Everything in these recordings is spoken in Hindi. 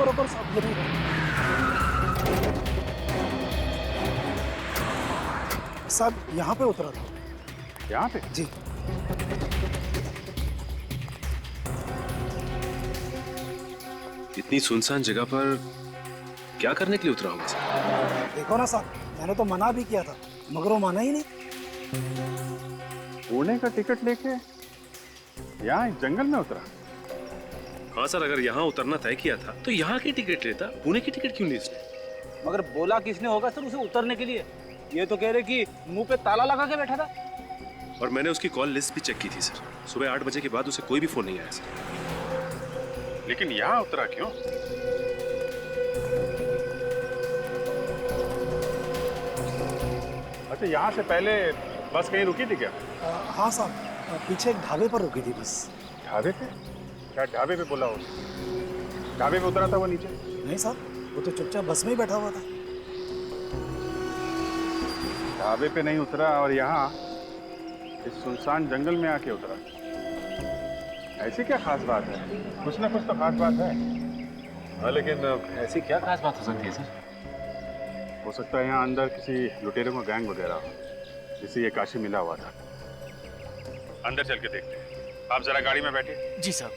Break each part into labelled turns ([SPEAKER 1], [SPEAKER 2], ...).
[SPEAKER 1] रुको साहब, ये नहीं है। साहब यहाँ पे उतरा था।
[SPEAKER 2] यहाँ पे?
[SPEAKER 1] जी।
[SPEAKER 3] इतनी सुनसान जगह पर क्या करने के लिए उतरा होगा सर?
[SPEAKER 1] देखो ना साहब, मैंने तो मना भी किया था मगर वो माना ही नहीं।
[SPEAKER 2] पुणे का टिकट लेके यहाँ जंगल में उतरा?
[SPEAKER 3] हाँ सर, अगर यहाँ उतरना तय किया था तो यहाँ की टिकट लेता, पुणे की टिकट क्यों ली इसने?
[SPEAKER 4] मगर बोला किसने होगा सर उसे उतरने के लिए? ये तो कह रहे कि मुंह पे ताला लगा के बैठा था।
[SPEAKER 3] और मैंने उसकी कॉल लिस्ट भी चेक की थी सर। सुबह 8 बजे के बाद उसे कोई भी फोन नहीं आया सर।
[SPEAKER 2] लेकिन यहाँ उतरा क्यों? अच्छा, यहाँ से पहले बस कहीं रुकी थी क्या?
[SPEAKER 1] हाँ साहब, पीछे एक ढाबे पर रुकी थी बस।
[SPEAKER 2] ढाबे पे? क्या ढाबे पे बोला हो? ढाबे पे उतरा था वो नीचे?
[SPEAKER 1] नहीं साहब, वो तो चुपचाप बस में ही बैठा हुआ था।
[SPEAKER 2] ढाबे पे नहीं उतरा और यहाँ इस सुनसान जंगल में आके उतरा। ऐसी क्या खास बात है? कुछ ना कुछ तो खास बात है।
[SPEAKER 3] हाँ, लेकिन ऐसी क्या खास बात हो सकती है सर?
[SPEAKER 2] हो सकता है यहाँ अंदर किसी लुटेरों का गैंग वगैरह हो, जिसे ये काशी मिला हुआ था। अंदर चल के देखते हैं। आप जरा गाड़ी में बैठिए।
[SPEAKER 4] जी साहब।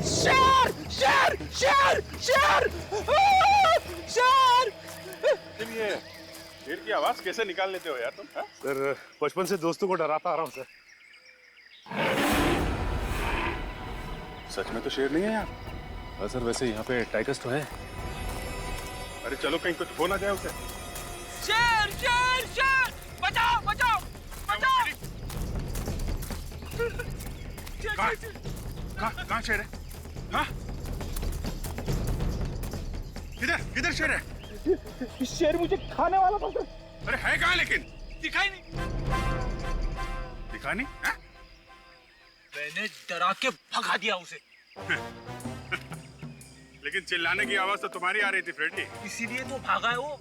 [SPEAKER 4] शेर शेर शेर शेर शेर!
[SPEAKER 2] ये शेर की आवाज कैसे निकाल लेते हो यार तुम?
[SPEAKER 3] सर, बचपन से दोस्तों को डराता आ रहा हूँ सर।
[SPEAKER 2] सच में तो शेर नहीं है यार।
[SPEAKER 3] हाँ सर, वैसे यहाँ पे टाइगर्स तो है।
[SPEAKER 2] अरे चलो, कहीं कुछ हो ना जाए उसे।
[SPEAKER 4] शेर शेर शेर! बचाओ बचाओ बचाओ!
[SPEAKER 2] कहाँ शेर है? हाँ? किधर किधर शेर है?
[SPEAKER 4] शेर मुझे खाने वाला था सर।
[SPEAKER 2] अरे है कहाँ लेकिन?
[SPEAKER 4] दिखाई नहीं।
[SPEAKER 2] दिखा नहीं? हाँ?
[SPEAKER 4] मैंने डरा के भगा दिया उसे।
[SPEAKER 2] लेकिन चिल्लाने की आवाज तो तुम्हारी आ रही थी फ्रेडी।
[SPEAKER 4] इसीलिए तो भागा है वो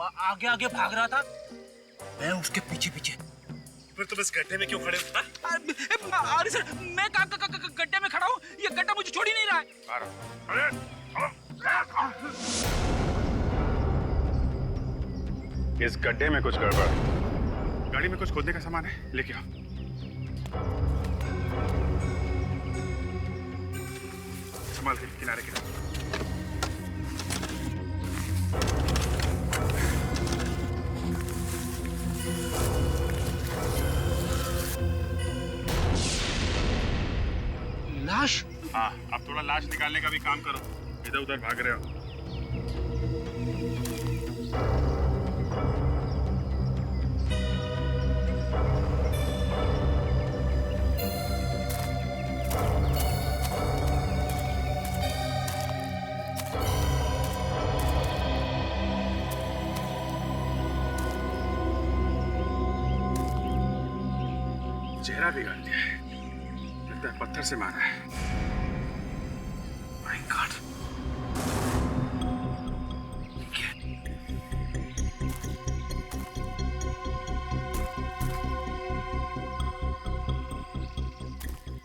[SPEAKER 4] आगे आगे भाग रहा था, मैं उसके पीछे पीछे।
[SPEAKER 3] फिर तुम इस गड्ढे में क्यों खड़े हो?
[SPEAKER 4] अरे सर, मैं गड्ढे में खड़ा हूँ, ये गड्ढा मुझे छोड़ ही नहीं रहा है।
[SPEAKER 2] अरे इस गड्ढे में कुछ गड़बड़। गाड़ी में कुछ खोदने का सामान है, लेके आओ। संभाल के किनारे किनारे।
[SPEAKER 4] लाश?
[SPEAKER 2] हाँ, अब थोड़ा लाश निकालने का भी काम करो। इधर उधर भाग रहे हो। चेहरा बिगाड़ दिया है, लगता है पत्थर से मारा है। My God!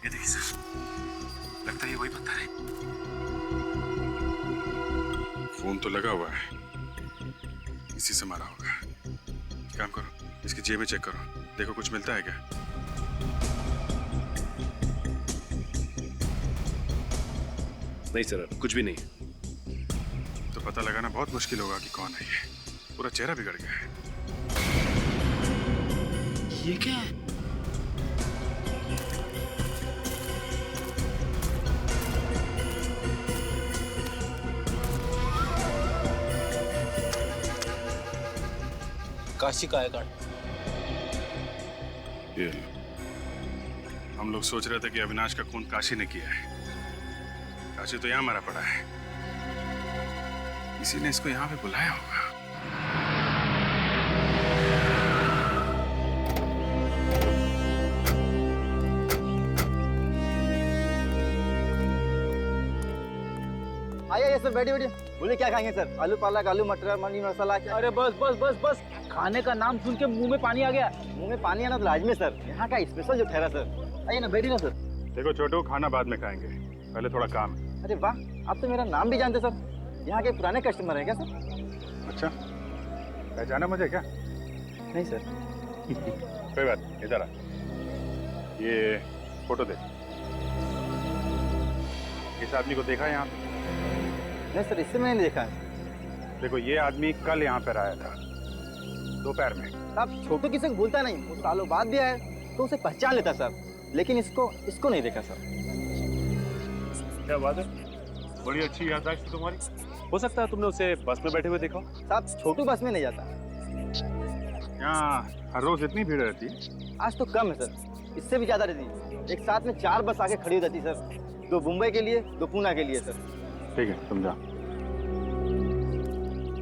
[SPEAKER 2] ये देखिए सर, लगता है ये वही पत्थर है। फोन तो लगा हुआ है, इसी से मारा होगा। काम करो, इसकी जेब में चेक करो, देखो कुछ मिलता है क्या।
[SPEAKER 3] नहीं सर, कुछ भी नहीं।
[SPEAKER 2] तो पता लगाना बहुत मुश्किल होगा कि कौन है ये। पूरा चेहरा बिगड़ गया है।
[SPEAKER 4] ये क्या है? काशी का है कार्ड।
[SPEAKER 2] ये लो। हम लोग सोच रहे थे कि अविनाश का खून काशी ने किया है। काशी तो यहाँ मरा पड़ा है, इसी ने इसको यहाँ पे बुलाया होगा।
[SPEAKER 5] सर बैठिए बैठिए। बोले क्या खाएंगे सर? आलू पालक, आलू मटर, पनीर मसाला क्या?
[SPEAKER 4] अरे बस बस बस बस, खाने का नाम सुन के मुंह में पानी आ गया।
[SPEAKER 5] मुंह में पानी आना तो लाजमी सर, यहाँ का स्पेशल जो ठहरा सर। आइए ना, बैठिए ना सर।
[SPEAKER 2] देखो छोटू, खाना बाद में खाएंगे, पहले थोड़ा काम है।
[SPEAKER 5] अरे वाह, आप तो मेरा नाम भी जानते सर। यहाँ के पुराने कस्टमर हैं क्या सर?
[SPEAKER 2] अच्छा, पहचाना मुझे क्या?
[SPEAKER 5] नहीं सर।
[SPEAKER 2] कोई बात नहीं, इधर आ। ये फोटो दे। इस आदमी को देखा है यहाँ पे?
[SPEAKER 5] नहीं सर, इससे मैंने देखा है।
[SPEAKER 2] देखो, ये आदमी कल यहाँ पर आया था दोपहर में।
[SPEAKER 5] आप छोटू किसी को भूलता नहीं, वो सालों बाद भी आया तो उसे पहचान लेता सर, लेकिन इसको नहीं देखा सर।
[SPEAKER 3] क्या बात है, बड़ी अच्छी याददाश्त है तुम्हारी। हो सकता है तुमने उसे बस में बैठे हुए देखा हो।
[SPEAKER 5] साहब, छोटू बस में नहीं जाता।
[SPEAKER 2] यहाँ हर रोज इतनी भीड़ रहती है?
[SPEAKER 5] आज तो कम है सर, इससे भी ज्यादा रहती है। एक साथ में 4 बस आके खड़ी हो जाती सर, 2 मुंबई के लिए, 2 पूना के लिए सर।
[SPEAKER 2] ठीक है, तुम जाओ।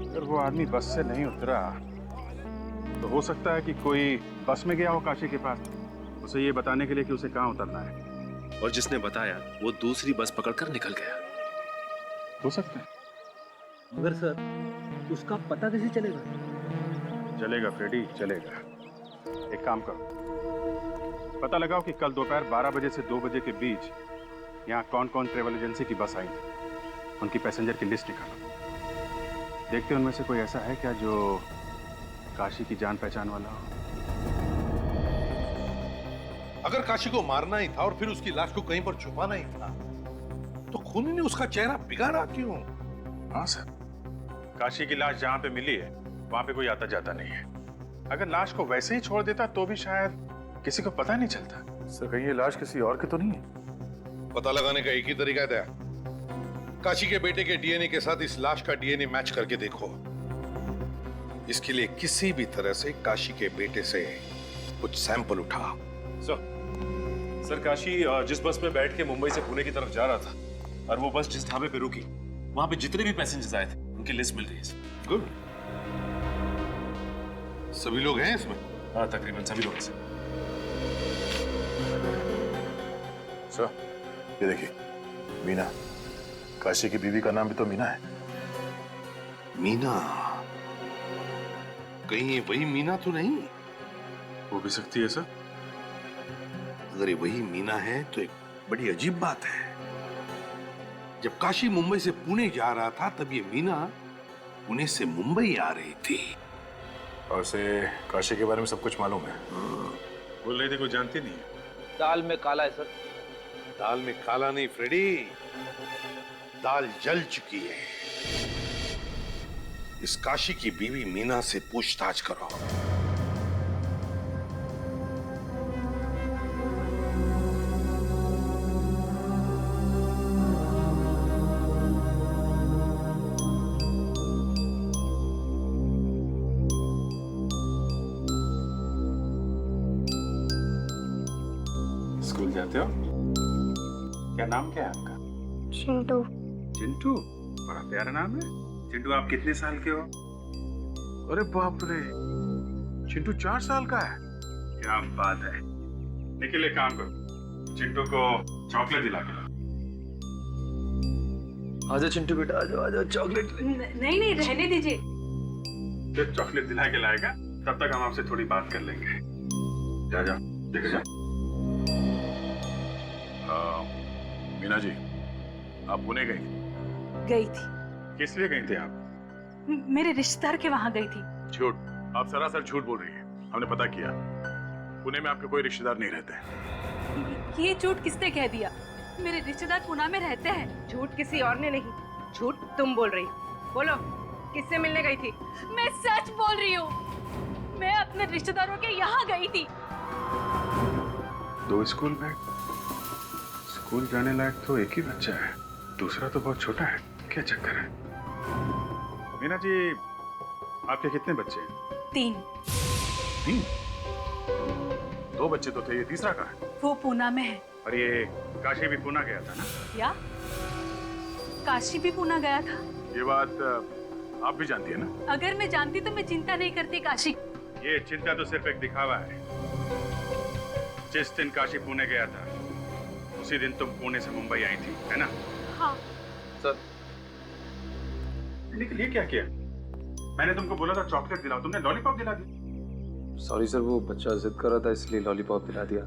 [SPEAKER 2] अगर वो आदमी बस से नहीं उतरा तो हो सकता है कि कोई बस में गया हो काशी के पास, उसे ये बताने के लिए कि उसे कहाँ उतरना है।
[SPEAKER 3] और जिसने बताया वो दूसरी बस पकड़कर निकल गया।
[SPEAKER 2] हो सकता है।
[SPEAKER 4] मगर सर, उसका पता कैसे चलेगा?
[SPEAKER 2] चलेगा फ्रेडी, चलेगा। एक काम करो, पता लगाओ कि कल दोपहर 12 बजे से 2 बजे के बीच यहाँ कौन कौन ट्रेवल एजेंसी की बस आई थी, उनकी पैसेंजर की लिस्ट निकालो। देखते उनमें से कोई ऐसा है क्या जो काशी की जान पहचान वाला हो।
[SPEAKER 6] अगर काशी को मारना ही था और फिर उसकी लाश को कहीं पर छुपाना ही था, तो खूनी ने उसका चेहरा बिगाड़ा क्यों?
[SPEAKER 2] हाँ सर, काशी की लाश जहाँ पे मिली है वहाँ पे कोई आता जाता नहीं है। अगर लाश को वैसे ही छोड़ देता तो भी शायद किसी को पता नहीं चलता।
[SPEAKER 7] सर, कहीं ये लाश किसी और की तो नहीं है?
[SPEAKER 6] पता लगाने का एक ही तरीका था, काशी के बेटे के डीएनए के साथ इस लाश का डीएनए मैच करके देखो। इसके लिए किसी भी तरह से काशी के बेटे से कुछ सैंपल उठा।
[SPEAKER 3] सर, काशी जिस बस में बैठ के मुंबई से पुणे की तरफ जा रहा था और वो बस जिस ढाबे पे रुकी, वहां पे जितने भी पैसेंजर्स आए थे उनकी लिस्ट मिल रही है।
[SPEAKER 6] गुड, सभी लोग हैं इसमें?
[SPEAKER 3] हाँ, तकरीबन सभी लोग हैं।
[SPEAKER 7] सर, ये देखिए, मीना, काशी की बीवी का नाम भी तो मीना है।
[SPEAKER 6] मीना? कहीं ये वही मीना तो नहीं?
[SPEAKER 2] हो भी सकती है सर।
[SPEAKER 6] अगर ये वही मीना है तो एक बड़ी अजीब बात है। जब काशी मुंबई से पुणे जा रहा था तब ये मीना पुणे से मुंबई आ रही थी।
[SPEAKER 7] और से काशी के बारे में सब कुछ मालूम है।
[SPEAKER 2] बोल रही थी कोई जानती नहीं है।
[SPEAKER 4] दाल में काला है सर।
[SPEAKER 6] दाल में काला नहीं फ्रेडी, दाल जल चुकी है। इस काशी की बीवी मीना से पूछताछ करो।
[SPEAKER 2] स्कूल जाते हो? क्या नाम क्या है आपका?
[SPEAKER 8] चिंटू।
[SPEAKER 2] चिंटू? बड़ा प्यारा नाम है। चिंटू, आप कितने साल के हो? अरे बाप रे, चिंटू 4 साल का है। क्या बात है। निखिल, एक काम करो, चिंटू को चॉकलेट दिला के लाओ।
[SPEAKER 7] आजा चिंटू बेटा, आजा आजा, चॉकलेट।
[SPEAKER 8] नहीं नहीं, रहने दीजिए।
[SPEAKER 2] जब चॉकलेट दिला के लाएगा तब तक हम आपसे थोड़ी बात कर लेंगे। जा जा, देख जा।
[SPEAKER 7] मीना जी, आप पुणे गई?
[SPEAKER 8] गई थी।
[SPEAKER 2] किस लिए गई थे आप?
[SPEAKER 8] मेरे रिश्तेदार के वहां गई थी।
[SPEAKER 7] झूठ, आप सरासर झूठ बोल रही हैं। हमने पता किया, पुणे में आपके कोई रिश्तेदार नहीं रहते।
[SPEAKER 8] ये झूठ किसने कह दिया? मेरे रिश्तेदार पुणे में रहते हैं।
[SPEAKER 9] झूठ किसी और ने नहीं, झूठ तुम बोल रही। बोलो, किससे मिलने गई थी?
[SPEAKER 8] मैं सच बोल रही हूँ। मैं अपने रिश्तेदारों के यहाँ गई थी।
[SPEAKER 2] 2 स्कूल बैग। स्कूल जाने लायक तो एक ही बच्चा है, दूसरा तो बहुत छोटा है। क्या चक्कर है? मीना जी, आपके कितने बच्चे हैं?
[SPEAKER 8] 3।
[SPEAKER 2] 3? 2 बच्चे तो थे, ये तीसरा कहाँ है?
[SPEAKER 8] वो पुणे में है।
[SPEAKER 2] और ये काशी भी पुणे गया था ना?
[SPEAKER 8] क्या? काशी भी पुणे गया था?
[SPEAKER 2] ये बात आप भी जानती है ना?
[SPEAKER 8] अगर मैं जानती तो मैं चिंता नहीं करती काशी।
[SPEAKER 2] ये चिंता तो सिर्फ एक दिखावा है। जिस दिन काशी पुणे गया था उसी दिन तुम पुणे से मुंबई आई थी, है ना?
[SPEAKER 8] हाँ।
[SPEAKER 7] सर,
[SPEAKER 2] देखने के लिए क्या किया? मैंने तुमको बोला था चॉकलेट दिलाओ, तुमने लॉलीपॉप दिला दी।
[SPEAKER 10] सॉरी सर, वो बच्चा जिद कर रहा था इसलिए लॉलीपॉप दिला दिया।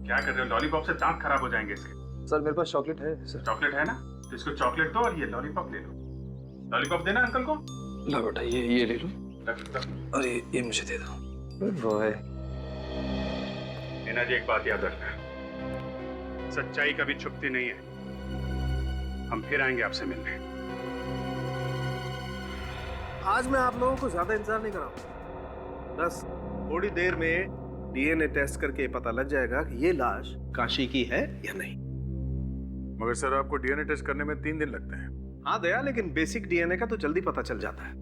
[SPEAKER 2] क्या कर रहे हो? लॉलीपॉप से दांत खराब हो जाएंगे इसके।
[SPEAKER 10] सर मेरे पास चॉकलेट है सर।
[SPEAKER 2] चॉकलेट है ना, तो इसको चॉकलेट दो और ये लॉलीपॉप ले लो। लॉलीपॉप देना अंकल को।
[SPEAKER 10] लो बेटा, ये ले लो
[SPEAKER 2] रख।
[SPEAKER 10] और ये मुझे दे दो। बॉय।
[SPEAKER 2] मीना जी, एक बात याद रखना, सच्चाई कभी छुपती नहीं है। हम फिर आएंगे आपसे मिलने।
[SPEAKER 11] आज मैं आप लोगों को ज्यादा इंतजार नहीं कराऊंगा। बस थोड़ी देर में डीएनए टेस्ट करके पता लग जाएगा कि ये लाश काशी की है या नहीं।
[SPEAKER 7] मगर सर, आपको डीएनए टेस्ट करने में 3 दिन लगते हैं।
[SPEAKER 11] हाँ दया, लेकिन बेसिक डीएनए का तो जल्दी पता चल जाता है।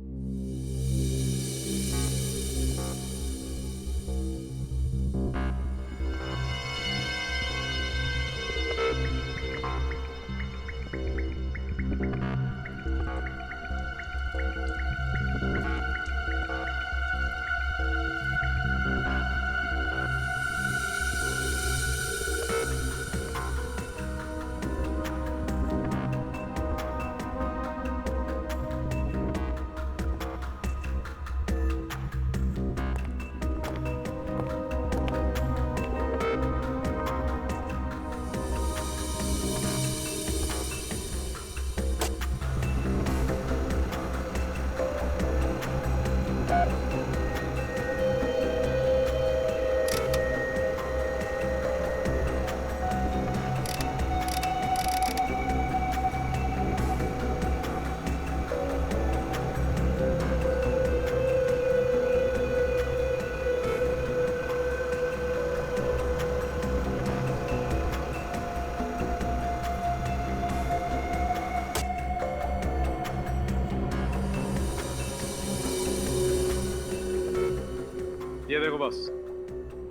[SPEAKER 3] ये देखो बस,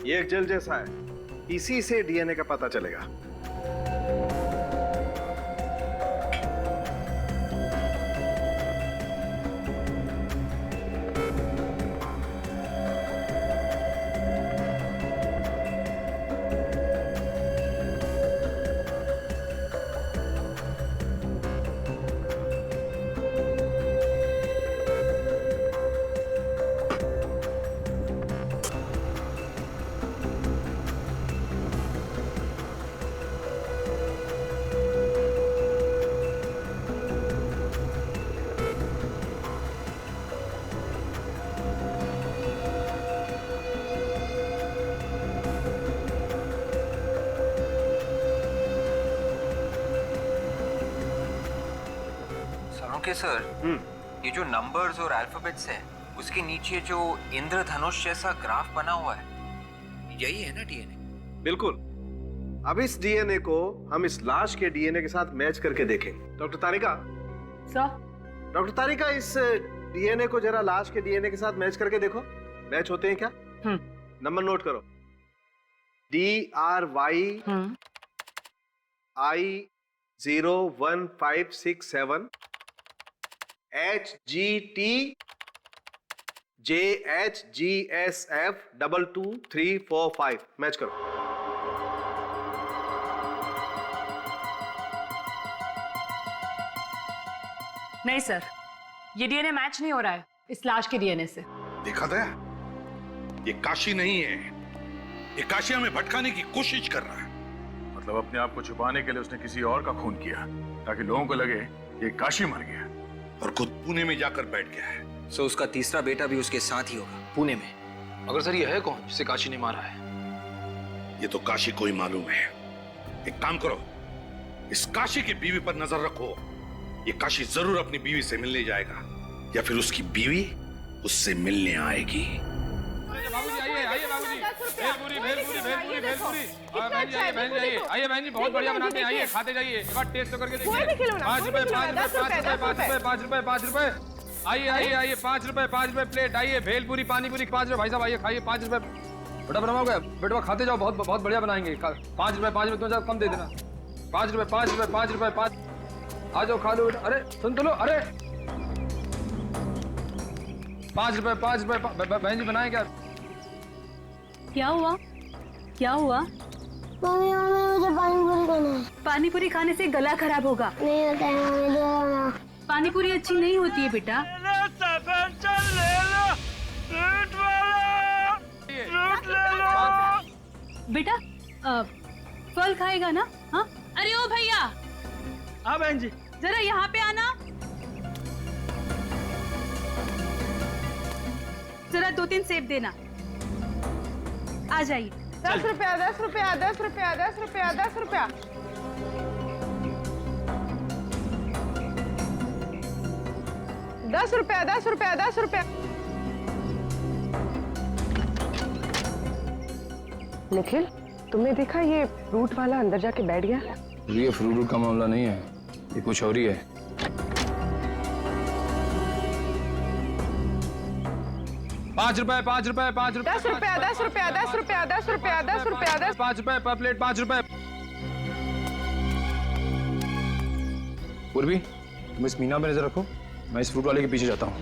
[SPEAKER 11] ये एक जेल जैसा है, इसी से डीएनए का पता चलेगा।
[SPEAKER 12] ओके सर, ये जो नंबर्स और अल्फाबेट्स है उसके नीचे जो इंद्रधनुष जैसा ग्राफ बना हुआ है, यही है ना डीएनए?
[SPEAKER 11] बिल्कुल। अब इस डीएनए को हम इस लाश के डीएनए के साथ मैच करके देखेंगे। डॉक्टर तारिका
[SPEAKER 9] सर।
[SPEAKER 11] डॉक्टर तारिका, इस डीएनए को जरा लाश के डीएनए के साथ मैच करके देखो, मैच होते हैं क्या? नंबर नोट करो। DRY I 01567 HGT JHGSF 22345 match करो।
[SPEAKER 9] नहीं सर, ये डीएनए मैच नहीं हो रहा है इस लाश के डीएनए से।
[SPEAKER 6] देखा था, ये काशी नहीं है, ये काशी हमें भटकाने की कोशिश कर रहा है।
[SPEAKER 7] मतलब अपने आप को छुपाने के लिए उसने किसी और का खून किया ताकि लोगों को लगे ये काशी मर गया
[SPEAKER 6] और खुद पुणे में जाकर बैठ गया है।
[SPEAKER 12] सो उसका तीसरा बेटा भी उसके साथ ही होगा पुणे में।
[SPEAKER 10] मगर सर, ये है कौन जिसे काशी ने मारा है?
[SPEAKER 6] ये तो काशी को ही मालूम है। एक काम करो, इस काशी की बीवी पर नजर रखो। ये काशी जरूर अपनी बीवी से मिलने जाएगा या फिर उसकी बीवी उससे मिलने आएगी।
[SPEAKER 10] बाबूजी आइए, आइए बाबूजी, भेलपुरी भेलपुरी भेलपुरी भेलपुरी। बहन जी आइए, बहन जी आइए, आइए बहन जी, बहुत बढ़िया बनाते हैं, आइए खाते जाइए, एक बार टेस्ट तो करके देखिए। 5 रुपए 5 रुपए 5 रुपए 5 रुपए 5 रुपए 5 रुपए। आइए आइए आइए, 5 रुपए प्लेट। आइए भेलपुरी पानीपुरी 5 रुपए। भाई साहब आइए, खाइए 5 रुपए। बेटा बनवाओगे? बेटा खाते जाओ, बहुत बहुत बढ़िया बनाएंगे। 5 रुपए तुम कम दे देना। 5 रुपए 5 रुपए 5 रुपए 5। आ जाओ खा लो बेटा। अरे सुन तो लो, अरे 5 रुपए बहन जी बनाए क्या?
[SPEAKER 8] क्या हुआ? क्या हुआ?
[SPEAKER 13] मम्मी मुझे पानी पूरी खाना है।
[SPEAKER 8] पानी पूरी खाने से गला खराब होगा।
[SPEAKER 13] नहीं होता है मम्मी, दो ना।
[SPEAKER 8] पानी पूरी अच्छी नहीं होती है बेटा। बेटा फल खाएगा ना? हाँ अरे ओ भैया।
[SPEAKER 4] हाँ बहन जी।
[SPEAKER 8] जरा यहाँ पे आना, जरा 2-3 सेब देना। आ जाइए।
[SPEAKER 9] 10 रुपया 10 रुपया 10 रुपया 10 रुपया 10 रुपया। 10 रुपया 10 रुपया 10 रुपया। निखिल, तुमने देखा ये फ्रूट वाला अंदर जाके बैठ गया?
[SPEAKER 10] ये फ्रूट का मामला नहीं है, ये कुछ और ही है। ₹5 ₹5 ₹5
[SPEAKER 9] 10 रुपया 10 रुपया 10 रुपया 10 रुपया 10 रुपया 10
[SPEAKER 10] ₹5 पर प्लेट ₹5। पूर्वी, तुम इस मीना पे नजर रखो, मैं इस फ्रूट वाले के पीछे जाता हूँ।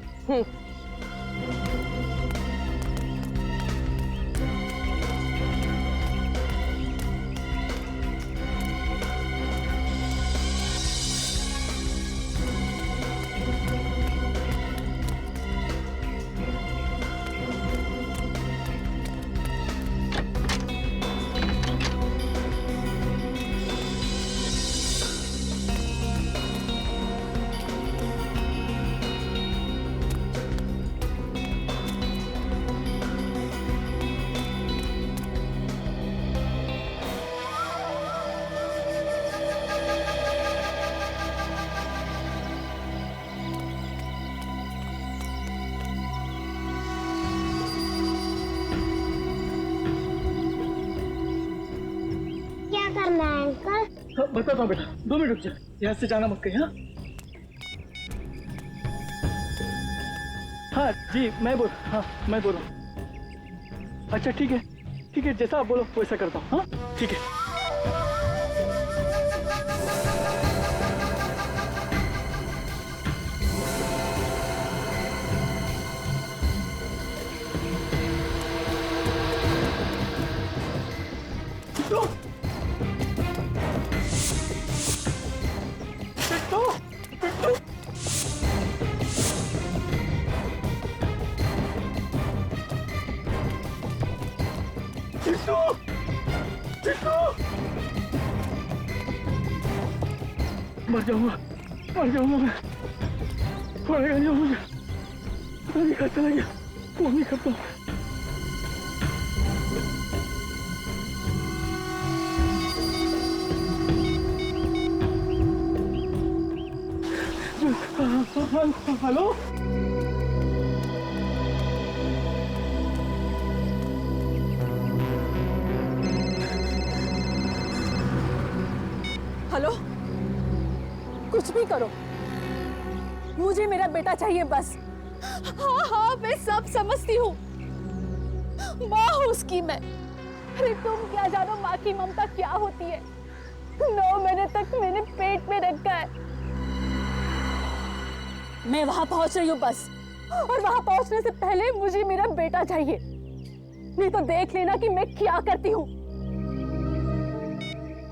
[SPEAKER 4] बताता हूँ बेटा, 2 मिनट रुक जा, यहाँ से जाना मत कहीं। हाँ जी, मैं बोल रहा हूँ। अच्छा ठीक है, जैसा आप बोलो वैसा करता हूँ। हाँ ठीक है। मर जाऊंगा मैं। पड़ेगा नहीं मुझे, नहीं करता लगे, वो नहीं करता। हेलो
[SPEAKER 8] हेलो, कुछ भी करो, मुझे मेरा बेटा चाहिए बस। हाँ मैं सब समझती हूँ, माँ हूँ उसकी मैं। अरे तुम क्या जानो माँ की ममता क्या होती है। 9 महीने तक मैंने पेट में रखा है। मैं वहां पहुंच रही हूँ बस, और वहां पहुंचने से पहले मुझे मेरा बेटा चाहिए, नहीं तो देख लेना कि मैं क्या करती हूँ।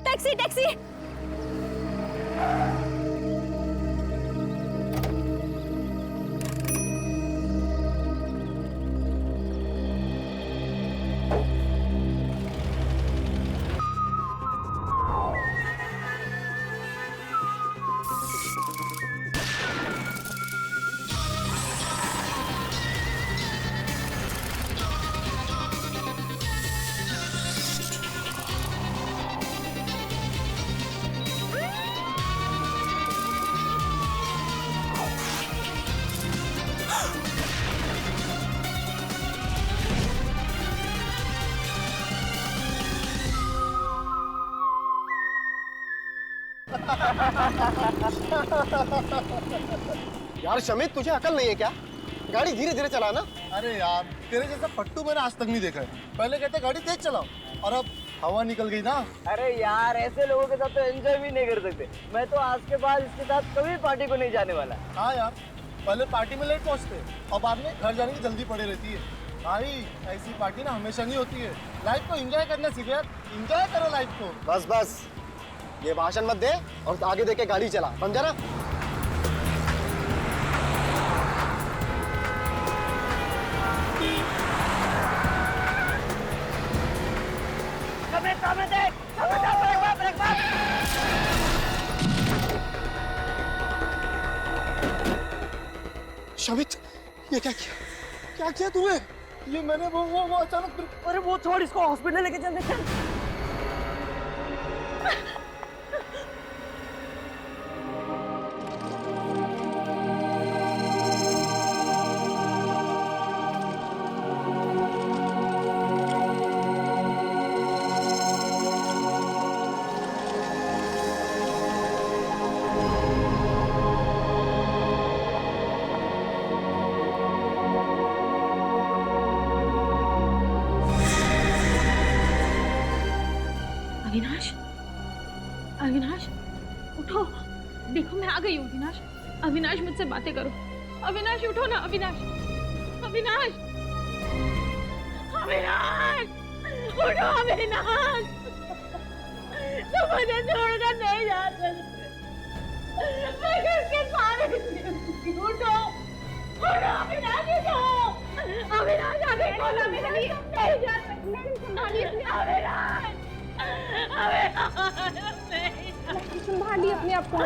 [SPEAKER 8] Taxi taxi.
[SPEAKER 5] यार शमित, तुझे अकल नहीं है क्या? गाड़ी धीरे धीरे चलाना।
[SPEAKER 11] अरे यार, तेरे जैसा पट्टू मैंने आज तक नहीं देखा है। पहले कहते गाड़ी तेज चलाओ, और अब हवा निकल गई ना।
[SPEAKER 5] अरे यार, ऐसे लोगों के साथ तो एंजॉय भी नहीं कर सकते। मैं तो आज के बाद इसके साथ कभी पार्टी को नहीं जाने वाला।
[SPEAKER 11] हाँ यार, पहले पार्टी में लेट पहुंचते और बाद में घर जाने की जल्दी पड़ी रहती है। भाई ऐसी पार्टी ना हमेशा नहीं होती है। लाइफ को एंजॉय करना सीखे यार, एंजॉय करो लाइफ को।
[SPEAKER 5] बस बस, ये भाषण मत दे और आगे देख के गाड़ी चला, समझा ना?
[SPEAKER 1] ये क्या किया? क्या किया तूने?
[SPEAKER 5] ये मैंने वो अचानक, अरे वो छोड़, इसको हॉस्पिटल लेके चल।
[SPEAKER 8] अविनाश, अविनाश उठो, देखो मैं आ गई हूँ। अविनाश, अविनाश मुझसे बातें करो। अविनाश उठो ना, अविनाश, अविनाश, अविनाश उठो, अविनाश, तुम मुझे छोड़कर नहीं जा सकते, मैं किसके सहारे जीऊंगी? उठो, उठो अविनाश, उठो, अविनाश आगे खोलो, नहीं जा सकते, अविनाश, संभालिए अपने आप को।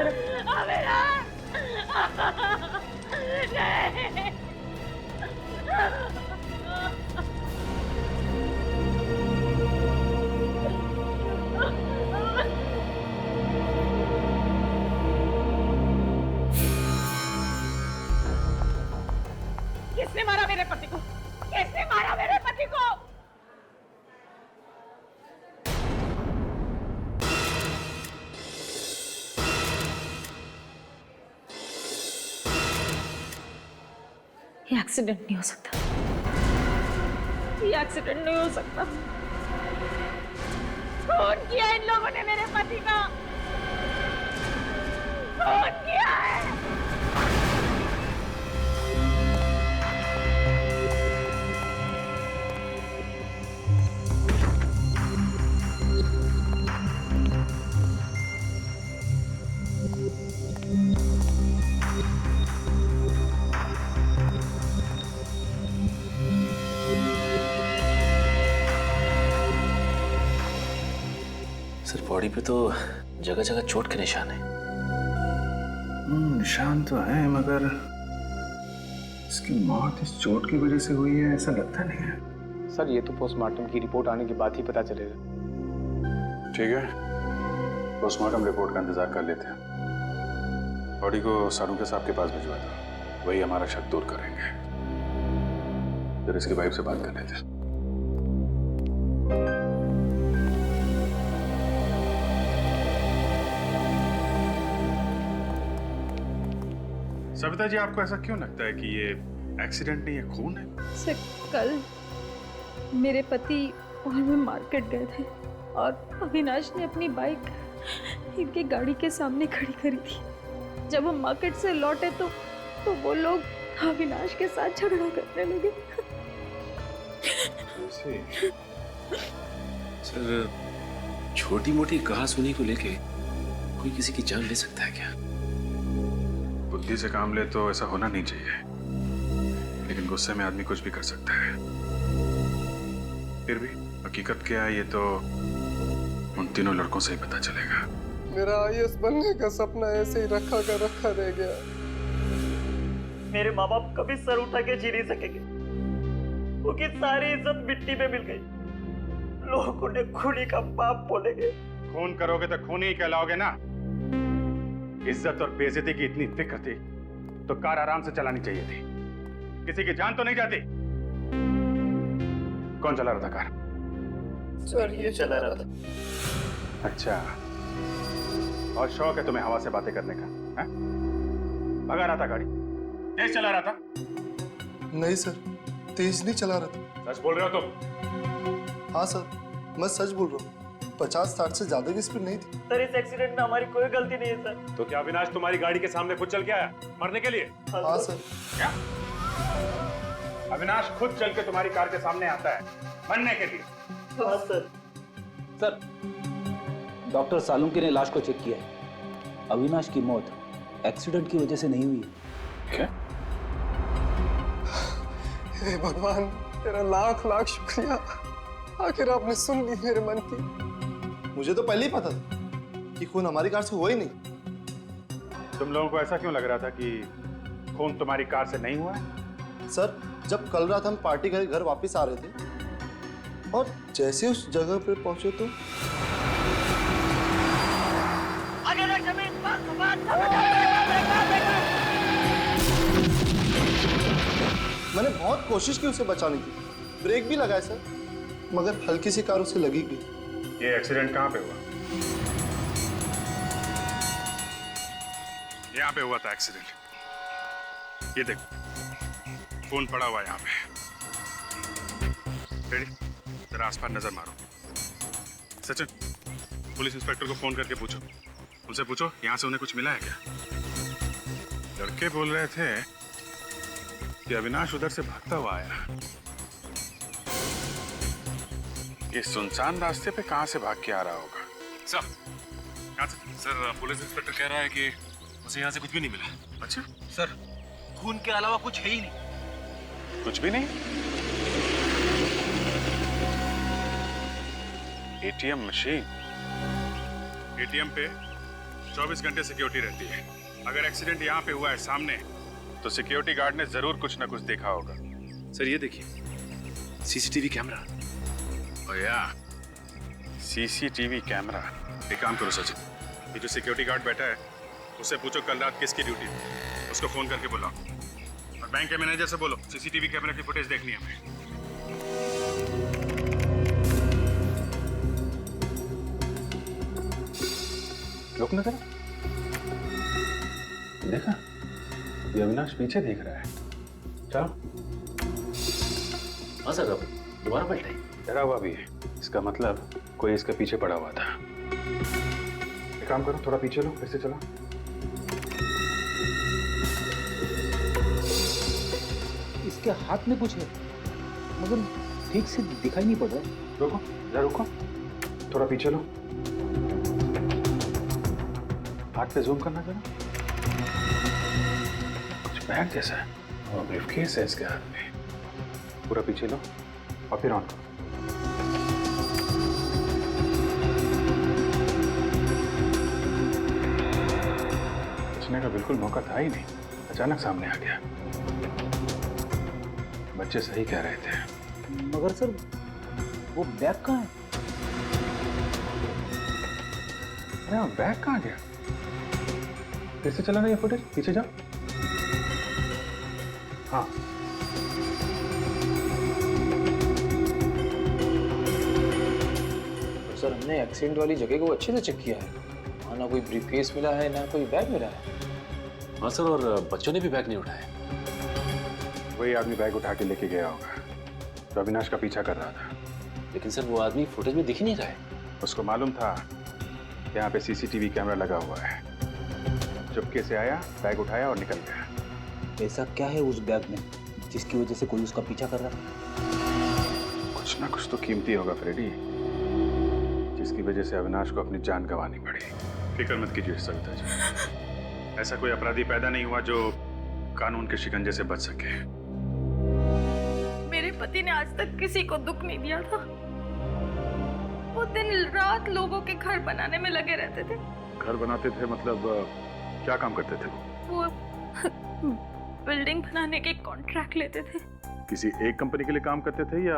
[SPEAKER 8] किसने मारा मेरे पति को? किसने मारा मेरे पति को? ये एक्सीडेंट नहीं हो सकता, ये एक्सीडेंट नहीं हो सकता। खून किया इन लोगों ने मेरे पति का, खून किया है।
[SPEAKER 3] सर बॉडी पे तो जगह जगह चोट के निशान है।
[SPEAKER 2] निशान तो है, मगर इसकी मौत इस चोट की वजह से हुई है ऐसा लगता नहीं है।
[SPEAKER 4] सर ये तो पोस्टमार्टम की रिपोर्ट आने के बाद ही पता चलेगा।
[SPEAKER 2] ठीक है, पोस्टमार्टम रिपोर्ट का इंतजार कर लेते हैं। बॉडी को सारूके साहब के पास भिजवा दो, वही हमारा शक दूर करेंगे। फिर इसकी वाइफ से बात कर लेते हैं। सविता जी, आपको ऐसा क्यों लगता है कि ये एक्सीडेंट नहीं है, खून है?
[SPEAKER 8] सर कल मेरे पति और मैं मार्केट गए थे और अविनाश ने अपनी बाइक इनकी गाड़ी के सामने खड़ी करी थी। जब हम मार्केट से लौटे तो वो लोग अविनाश के साथ झगड़ा करने लगे।
[SPEAKER 3] सर छोटी मोटी कहासुनी को लेके कोई किसी की जान ले सकता है क्या?
[SPEAKER 2] बुद्धि से काम ले तो ऐसा होना नहीं चाहिए, लेकिन गुस्से में आदमी कुछ भी कर सकता है। फिर भी हकीकत क्या है ये तो उन तीनों लड़कों से ही पता चलेगा।
[SPEAKER 11] मेरा आईएएस बनने का सपना ऐसे ही रखा रह गया।
[SPEAKER 5] मेरे माँ बाप कभी सर उठा के जी नहीं सकेंगे, उनकी सारी इज्जत मिट्टी में मिल गई। लोग उन्हें खूनी का बाप बोलेंगे।
[SPEAKER 2] खून करोगे तो खून ही कहलाओगे ना। इज्जत और बेइज्जती की इतनी फिक्र थी तो कार आराम से चलानी चाहिए थी, किसी की जान तो नहीं जाती। कौन चला रहा था कार?
[SPEAKER 5] सर ये चला रहा था।
[SPEAKER 2] अच्छा, और शौक है तुम्हें हवा से बातें करने का? है? भगा रहा था गाड़ी? तेज चला रहा था?
[SPEAKER 11] नहीं सर, तेज नहीं चला रहा था।
[SPEAKER 2] सच बोल रहे हो तुम?
[SPEAKER 11] हाँ सर, मैं सच बोल रहा हूँ। 50-60 से ज्यादा की स्पीड नहीं थी।
[SPEAKER 5] सर इस एक्सीडेंट में हमारी कोई गलती नहीं है सर।
[SPEAKER 2] तो क्या अविनाश तुम्हारी गाड़ी के सामने खुद चल के आया मरने के लिए?
[SPEAKER 11] हाँ सर।
[SPEAKER 2] क्या? अविनाश खुद चल के तुम्हारी कार के सामने आता है मरने के लिए?
[SPEAKER 5] हाँ सर।
[SPEAKER 13] सर डॉक्टर सालुंके ने लाश को चेक किया है, अविनाश की मौत एक्सीडेंट की वजह से नहीं हुई है।
[SPEAKER 2] क्या?
[SPEAKER 11] हे भगवान, तेरा लाख लाख शुक्रिया, आखिर आपने सुन ली मेरे मन की। मुझे तो पहले ही पता था कि खून हमारी कार से हुआ ही नहीं।
[SPEAKER 2] तुम लोगों को ऐसा क्यों लग रहा था कि खून तुम्हारी कार से नहीं हुआ है?
[SPEAKER 14] सर, जब कल रात हम पार्टी करके घर वापस आ रहे थे और जैसे उस जगह पे पहुंचे तो मैंने बहुत कोशिश की उसे बचाने की, ब्रेक भी लगाए सर, मगर हल्की सी कार उसे लगी गई।
[SPEAKER 2] ये एक्सीडेंट कहाँ पे हुआ? यहाँ पे हुआ था एक्सीडेंट। ये देख, फोन पड़ा हुआ यहाँ पे। रेडी? जरा आसपास नजर मारो। सचिन, पुलिस इंस्पेक्टर को फोन करके पूछो, उनसे पूछो यहाँ से उन्हें कुछ मिला है क्या। लड़के बोल रहे थे कि अविनाश उधर से भागता हुआ आया। ये सुनसान रास्ते पे कहाँ से भाग के आ रहा होगा?
[SPEAKER 3] सर, पुलिस इंस्पेक्टर कह रहा है कि उसे यहाँ से कुछ भी नहीं मिला।
[SPEAKER 2] अच्छा
[SPEAKER 13] सर, खून के अलावा कुछ है ही नहीं।
[SPEAKER 2] कुछ भी नहीं? एटीएम मशीन, एटीएम पे 24 घंटे सिक्योरिटी रहती है। अगर एक्सीडेंट यहाँ पे हुआ है सामने, तो सिक्योरिटी गार्ड ने जरूर कुछ ना कुछ देखा होगा।
[SPEAKER 3] सर ये देखिए, सीसीटीवी कैमरा।
[SPEAKER 2] या सीसीटीवी कैमरा। एक काम करो सचिन, ये जो सिक्योरिटी गार्ड बैठा है उससे पूछो कल रात किसकी ड्यूटी थी, उसको फोन करके बुलाओ। और बैंक के मैनेजर से बोलो सीसीटीवी कैमरा की फुटेज देखनी है हमें। रुक ना जरा, देखा ये अविनाश पीछे देख रहा है। चलो।
[SPEAKER 3] हाँ सर, अब दोबारा पलटा।
[SPEAKER 2] डरा हुआ भी है, इसका मतलब कोई इसके पीछे पड़ा हुआ था। एक काम करो, थोड़ा पीछे लो, फिर से चलो।
[SPEAKER 13] इसके हाथ में कुछ है, मगर ठीक से दिखाई नहीं पड़ रहा।
[SPEAKER 2] रुको जरा, रुको, थोड़ा पीछे लो। हाथ पे जूम करना जरा। कुछ बैग जैसा है और ब्रीफकेस है इसके हाथ में। पूरा पीछे लो और फिर ऑन करो। बचने का बिल्कुल मौका था ही नहीं, अचानक सामने आ गया। बच्चे सही कह रहे थे।
[SPEAKER 13] मगर सर, वो बैग कहाँ है?
[SPEAKER 2] अरे बैग कहाँ गया? फिर से चला ना ये फुटेज, पीछे जाओ। हाँ,
[SPEAKER 13] सर, हमने एक्सीडेंट वाली जगह को अच्छे से चेक किया है, वहाँ ना कोई ब्रीफकेस मिला है ना कोई बैग मिला है।
[SPEAKER 3] हाँ सर, और बच्चों ने भी बैग नहीं उठाया।
[SPEAKER 2] वही आदमी बैग उठा के लेके गया होगा तो अविनाश का पीछा कर रहा था।
[SPEAKER 3] लेकिन सर, वो आदमी फुटेज में दिख ही नहीं रहा है।
[SPEAKER 2] उसको मालूम था यहाँ पे सीसीटीवी कैमरा लगा हुआ है। चुपके से आया, बैग उठाया और निकल गया।
[SPEAKER 13] ऐसा क्या है उस बैग में जिसकी वजह से कोई उसका पीछा कर रहा है?
[SPEAKER 2] कुछ ना कुछ तो कीमती होगा फ्रेडी, जिसकी वजह से अविनाश को अपनी जान गंवानी पड़ी। फिक्र मत कीजिए सविता जी, ऐसा कोई अपराधी पैदा नहीं हुआ जो कानून के शिकंजे से बच सके।
[SPEAKER 8] मेरे पति ने आज तक किसी को दुख नहीं दिया था। वो दिन रात लोगों के घर बनाने में लगे रहते थे।
[SPEAKER 2] घर बनाते थे मतलब क्या काम करते थे?
[SPEAKER 8] वो बिल्डिंग बनाने के कॉन्ट्रैक्ट लेते थे।
[SPEAKER 2] किसी एक कंपनी के लिए काम करते थे या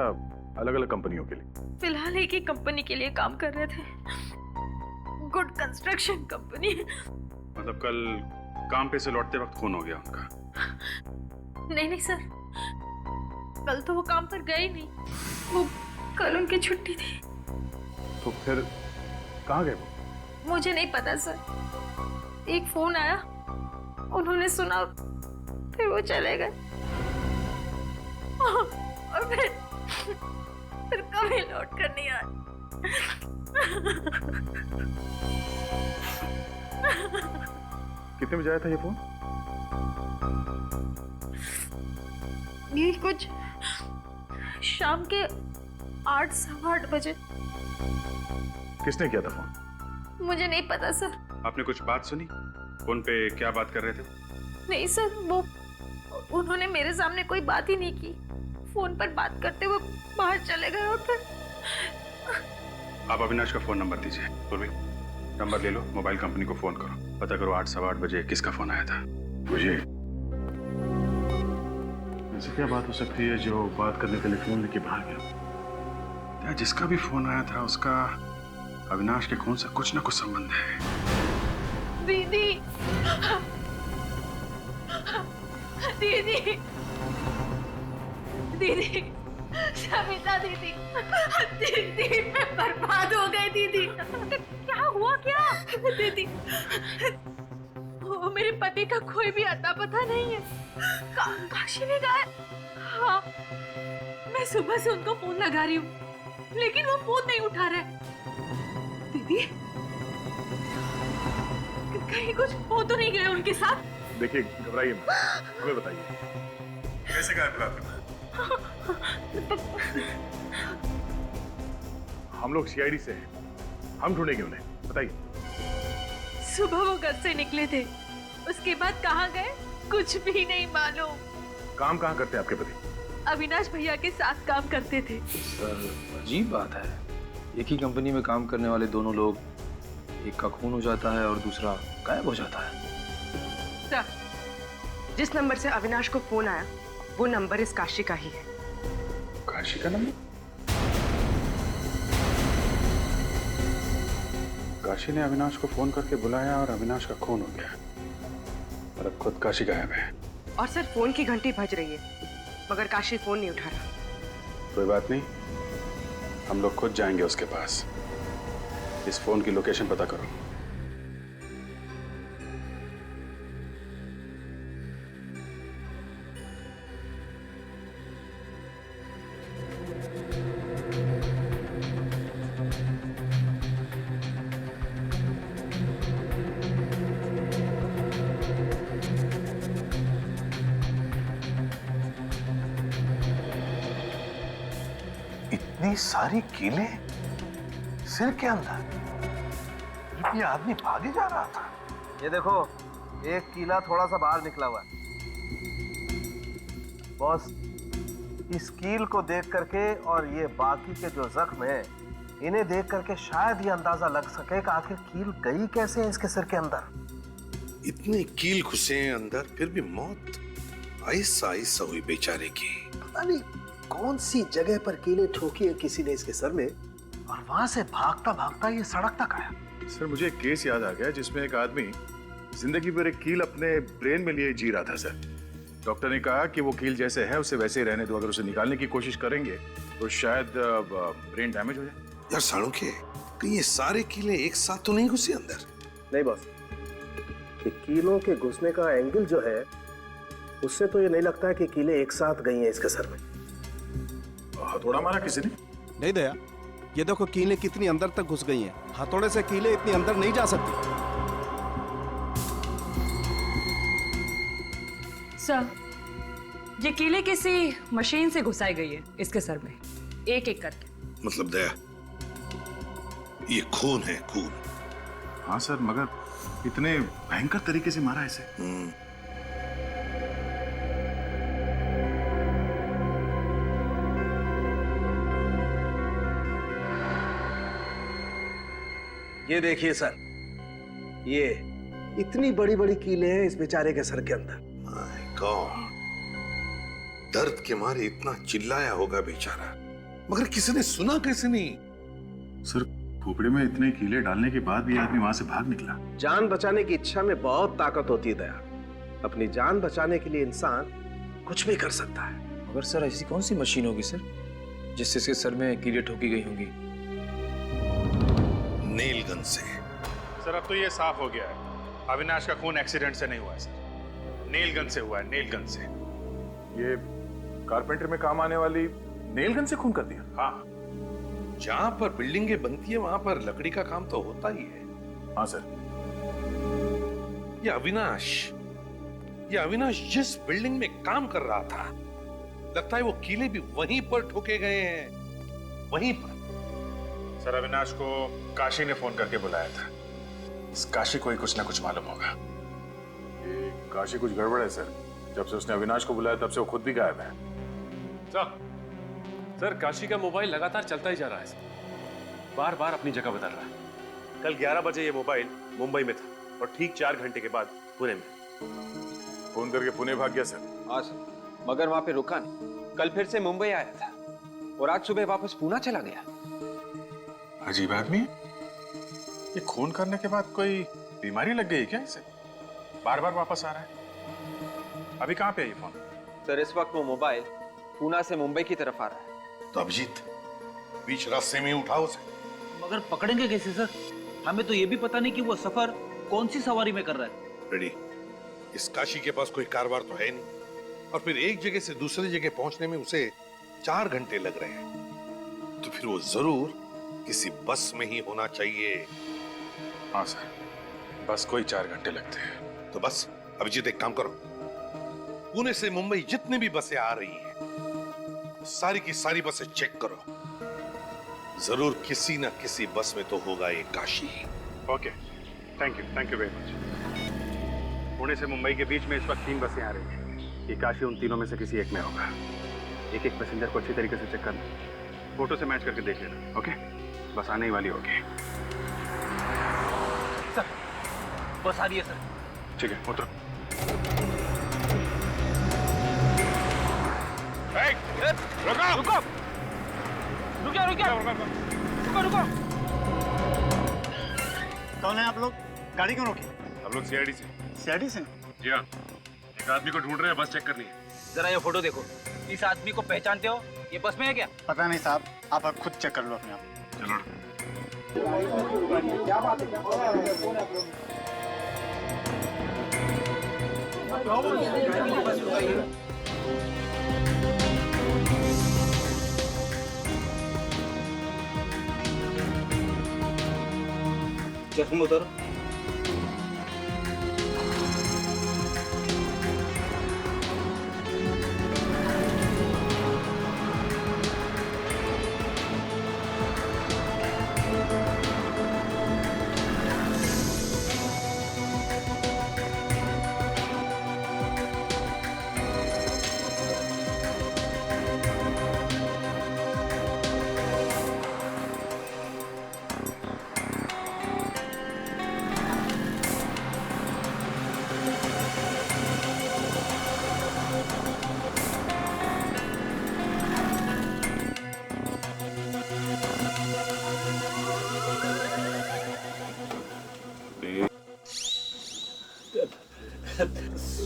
[SPEAKER 2] अलग अलग कंपनियों के लिए?
[SPEAKER 8] फिलहाल एक ही कंपनी के लिए काम कर रहे थे, गुड कंस्ट्रक्शन कंपनी।
[SPEAKER 2] मतलब कल काम पे से लौटते वक्त खून हो गया उनका?
[SPEAKER 8] नहीं नहीं सर, कल तो वो काम पर गए ही नहीं। वो कल उनकी छुट्टी थी।
[SPEAKER 2] तो फिर कहाँ गए वो?
[SPEAKER 8] मुझे नहीं पता सर। एक फोन आया, उन्होंने सुना, फिर वो चले गए और फिर कभी लौट कर नहीं आए।
[SPEAKER 2] कितने बजे आया था ये फोन?
[SPEAKER 8] ये कुछ शाम के 8 सवा 8 बजे।
[SPEAKER 2] किसने किया था फोन?
[SPEAKER 8] मुझे नहीं पता सर।
[SPEAKER 2] आपने कुछ बात सुनी? फोन पे क्या बात कर रहे थे?
[SPEAKER 8] नहीं सर, वो उन्होंने मेरे सामने कोई बात ही नहीं की। फोन पर बात करते हुए बाहर चले गए और फिर।
[SPEAKER 2] आप अविनाश का फोन नंबर दीजिए। पूर्वी, नंबर ले लो, मोबाइल कंपनी को फोन करो, पता करो 8 सवा 8 बजे किसका फोन आया था। मुझे ऐसी क्या बात हो सकती है जो बात करने के लिए फोन लेके बाहर गया? क्या जिसका भी फोन आया था उसका अविनाश के खून से कुछ ना कुछ संबंध है।
[SPEAKER 8] दीदी दीदी दीदी सविता दीदी दीदी मैं बर्बाद हो गई दीदी। क्या हुआ क्या दीदी? वो मेरे पति का कोई भी अता पता नहीं है। काशी में गए। हाँ मैं सुबह से उनको फोन लगा रही हूँ लेकिन वो फोन नहीं उठा रहे। दीदी कहीं कुछ हो तो नहीं गया उनके साथ?
[SPEAKER 2] देखिए घबराइए मत, हमें बताइए कैसे गायब हुआ आपका? हम लोग सीआईडी से हैं, हम ढूंढेंगे उन्हें, बताइए।
[SPEAKER 8] सुबह वो घर से निकले थे, उसके बाद कहाँ गए कुछ भी नहीं मालूम।
[SPEAKER 2] काम कहाँ करते हैं आपके पति?
[SPEAKER 8] अविनाश भैया के साथ काम करते थे।
[SPEAKER 13] सर अजीब बात है, एक ही कंपनी में काम करने वाले दोनों लोग, एक का खून हो जाता है और दूसरा गायब हो जाता है।
[SPEAKER 9] सर, जिस नंबर से अविनाश को फोन आया वो नंबर इस काशी का ही है।
[SPEAKER 2] काशी का नंबर? काशी ने अविनाश को फोन करके बुलाया और अविनाश का खून हो गया और अब खुद काशी गायब है।
[SPEAKER 9] और सर फोन की घंटी बज रही है मगर काशी फोन नहीं उठा रहा।
[SPEAKER 2] कोई बात नहीं, हम लोग खुद जाएंगे उसके पास। इस फोन की लोकेशन पता करो।
[SPEAKER 6] इतनी सारी कीले सिर के अंदर, ये आदमी भागे जा रहा था।
[SPEAKER 11] ये देखो, एक कीला थोड़ा सा बाहर निकला हुआ है। बॉस, इस कील को देख करके और ये बाकी के जो जख्म हैं, इन्हें देख करके शायद ये अंदाजा लग सके कि आखिर कील गई कैसे है इसके सिर के अंदर।
[SPEAKER 6] इतने कील घुसे हैं अंदर, फिर भी मौत आहिस्ता आहिस्ता हुई बेचारे की।
[SPEAKER 11] पता नहीं कौन सी जगह पर कीले ठोकी है किसी ने इसके सर में, और वहां से भागता भागता ये सड़क तक आया।
[SPEAKER 2] सर मुझे एक केस याद आ गया जिसमें एक आदमी जिंदगी भर एक कील अपने ब्रेन में लिए जी रहा था सर। डॉक्टर ने कहा कि वो कील जैसे है उसे वैसे ही रहने दो, अगर उसे निकालने की कोशिश करेंगे तो शायद ब्रेन डैमेज हो जाए।
[SPEAKER 6] यार साणुखे, कहीं ये सारे कीले एक साथ तो नहीं घुसे अंदर?
[SPEAKER 11] नहीं बॉस, ये कीलों के घुसने का एंगल जो है उससे तो ये नहीं लगता है कि कीले एक साथ गई हैं इसके सर में।
[SPEAKER 2] हथौड़ा मारा किसी ने?
[SPEAKER 14] नहीं दया, ये देखो कीलें कितनी अंदर तक घुस गई हैं। हथौड़े से कीलें इतनी अंदर नहीं जा सकती।
[SPEAKER 15] सर, ये कीले किसी मशीन से घुसाई गई है इसके सर में, एक एक करके।
[SPEAKER 6] मतलब दया, ये खून है, खून।
[SPEAKER 2] हाँ सर, मगर इतने भयंकर तरीके से मारा इसे।
[SPEAKER 11] ये देखिए सर, ये इतनी बड़ी बड़ी कीलें हैं इस बेचारे के सर के अंदर।
[SPEAKER 6] माय गॉड, दर्द के मारे इतना चिल्लाया होगा बेचारा, मगर किसी ने सुना कैसे नहीं?
[SPEAKER 2] सर खोपड़े में इतने कीले डालने के बाद भी आदमी वहां से भाग निकला।
[SPEAKER 11] जान बचाने की इच्छा में बहुत ताकत होती है दया। अपनी जान बचाने के लिए इंसान कुछ भी कर सकता है।
[SPEAKER 13] मगर सर ऐसी कौन सी मशीन होगी सर जिससे इसके सर में कीले ठोकी गई होंगी?
[SPEAKER 6] नेल गन से।
[SPEAKER 2] सर अब तो ये साफ हो गया है, अविनाश का खून एक्सीडेंट से नहीं हुआ है सर, नेल गन से हुआ है, नेल गन से।
[SPEAKER 7] ये कारपेंटर में काम आने वाली नेल गन से खून कर दिया?
[SPEAKER 6] हाँ, जहां पर बिल्डिंगें बनती है वहां पर लकड़ी का काम तो होता ही है।
[SPEAKER 7] हाँ सर।
[SPEAKER 6] ये अविनाश जिस बिल्डिंग में काम कर रहा था, लगता है वो कीले भी वहीं पर ठोके गए हैं, वहीं पर।
[SPEAKER 2] सर अविनाश को काशी ने फोन करके बुलाया था, इस काशी को ही कुछ ना कुछ मालूम होगा।
[SPEAKER 7] ये काशी कुछ गड़बड़ है सर, जब से उसने अविनाश को बुलाया तब से वो खुद भी गायब है।
[SPEAKER 3] सर काशी का मोबाइल लगातार चलता ही जा रहा है सर, बार बार अपनी जगह बदल रहा है। कल 11 बजे ये मोबाइल मुंबई में था और ठीक 4 घंटे के बाद पुणे में।
[SPEAKER 7] फोन करके पुणे भाग गया सर?
[SPEAKER 13] हाँ सर,
[SPEAKER 12] मगर वहां पे रुका नहीं। कल फिर से मुंबई आया था और आज सुबह वापस पूना चला गया।
[SPEAKER 2] अजीब आदमी। ये खून करने के बाद कोई बीमारी लग गई क्या इसे? बार बार वापस आ रहा है। अभी कहाँ पे है ये फोन?
[SPEAKER 12] सर इस वक्त वो मोबाइल पूना से मुंबई की तरफ आ रहा है।
[SPEAKER 6] तो अभिजीत बीच रास्ते में उठाओ उसे।
[SPEAKER 13] मगर पकड़ेंगे कैसे सर? हमें तो ये भी पता नहीं कि वो सफर कौन सी सवारी में कर रहा है।
[SPEAKER 6] रेडी, इस काशी के पास कोई कारवार तो है नहीं, और फिर एक जगह से दूसरी जगह पहुंचने में उसे 4 घंटे लग रहे हैं, तो फिर वो जरूर किसी बस में ही होना चाहिए।
[SPEAKER 2] हाँ सर, बस कोई 4 घंटे लगते हैं।
[SPEAKER 6] तो बस अभिजीत एक काम करो, पुणे से मुंबई जितनी भी बसें आ रही हैं सारी की सारी बसें चेक करो। जरूर किसी ना किसी बस में तो होगा ये Kashi.
[SPEAKER 2] Okay, thank you very much. Pune से मुंबई के बीच में इस वक्त 3 बसें आ रही हैं। ये काशी उन तीनों में से किसी एक में होगा। एक एक पैसेंजर को अच्छी तरीके से चेक करना, फोटो से मैच करके देख लेना। ओके, बस आने ही वाली होगी।
[SPEAKER 13] सर बस आ रही है सर।
[SPEAKER 2] ठीक है, उतरो।
[SPEAKER 10] रुको रुको।
[SPEAKER 1] कौन है आप लोग? गाड़ी क्यों रोकी?
[SPEAKER 3] हम लोग सीआईडी से।
[SPEAKER 1] सीआईडी से?
[SPEAKER 3] जी हाँ, एक आदमी को ढूंढ रहे हैं, बस चेक करनी है।
[SPEAKER 13] जरा ये फोटो देखो, इस आदमी को पहचानते हो? ये बस में है क्या?
[SPEAKER 1] पता नहीं साहब, आप खुद चेक कर लो अपने आप।
[SPEAKER 3] चलो।
[SPEAKER 13] चश्मा उतारो।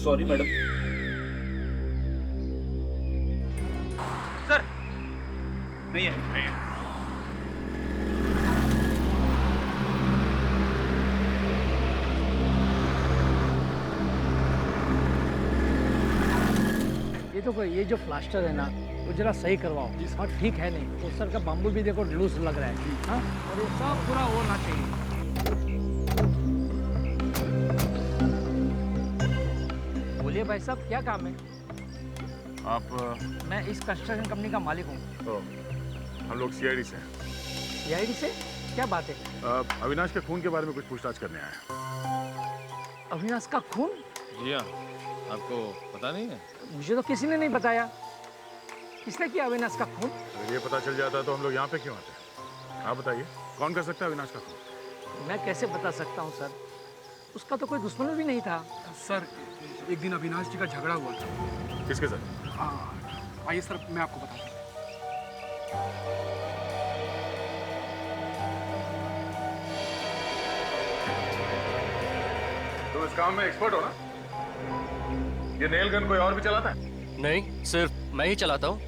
[SPEAKER 13] Sorry madam. सर नहीं है।
[SPEAKER 4] ये जो प्लास्टर है ना, वो जरा सही करवाओ। और ठीक है नहीं तो सर का बाम्बू भी देखो लूज लग रहा है। हाँ, और ये सब पूरा होना चाहिए। बोलिए भाई साहब, क्या काम है?
[SPEAKER 2] आप?
[SPEAKER 4] मैं इस कंस्ट्रक्शन कंपनी का मालिक हूँ।
[SPEAKER 2] तो हम लोग सीआईडी से।
[SPEAKER 4] सीआईडी से? क्या बात है?
[SPEAKER 2] अविनाश के खून के बारे में कुछ पूछताछ करने आया।
[SPEAKER 4] अविनाश का खून?
[SPEAKER 10] जी हाँ, आपको पता नहीं है?
[SPEAKER 4] मुझे तो किसी ने नहीं बताया। किसने किया अविनाश का खून?
[SPEAKER 2] अगर ये पता चल जाता तो हम लोग यहाँ पे क्यों आते? आप बताइए, कौन कर सकता है अविनाश का खून?
[SPEAKER 4] मैं कैसे बता सकता हूँ सर, उसका तो कोई दुश्मन भी नहीं था।
[SPEAKER 1] सर, एक दिन अविनाश जी का झगड़ा हुआ था।
[SPEAKER 2] किसके साथ?
[SPEAKER 1] आइए सर, मैं आपको बताऊँ।
[SPEAKER 2] तुम इस काम में एक्सपर्ट हो ना? ये नेल गन कोई और भी चलाता है?
[SPEAKER 16] नहीं, सिर्फ मैं ही चलाता हूँ।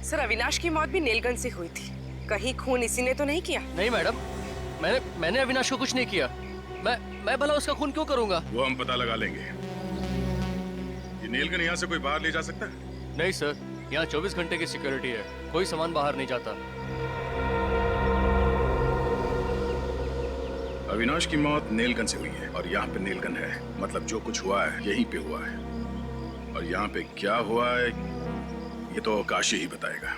[SPEAKER 9] सर, अविनाश की मौत भी नेल गन से हुई थी। कहीं खून इसी ने तो नहीं किया?
[SPEAKER 16] नहीं मैडम, मैंने अविनाश को कुछ नहीं किया। मैं भला उसका खून क्यों करूंगा?
[SPEAKER 2] वो हम पता लगा लेंगे। ये नेल गन यहाँ से कोई बाहर ले जा सकता है?
[SPEAKER 16] नहीं सर, यहाँ 24 घंटे की सिक्योरिटी है, कोई सामान बाहर नहीं जाता।
[SPEAKER 2] अविनाश की मौत नेल गन से हुई है और यहाँ पे नेल गन है, मतलब जो कुछ हुआ है यहीं पे हुआ है। और यहाँ पे क्या हुआ है ये तो काशी ही बताएगा।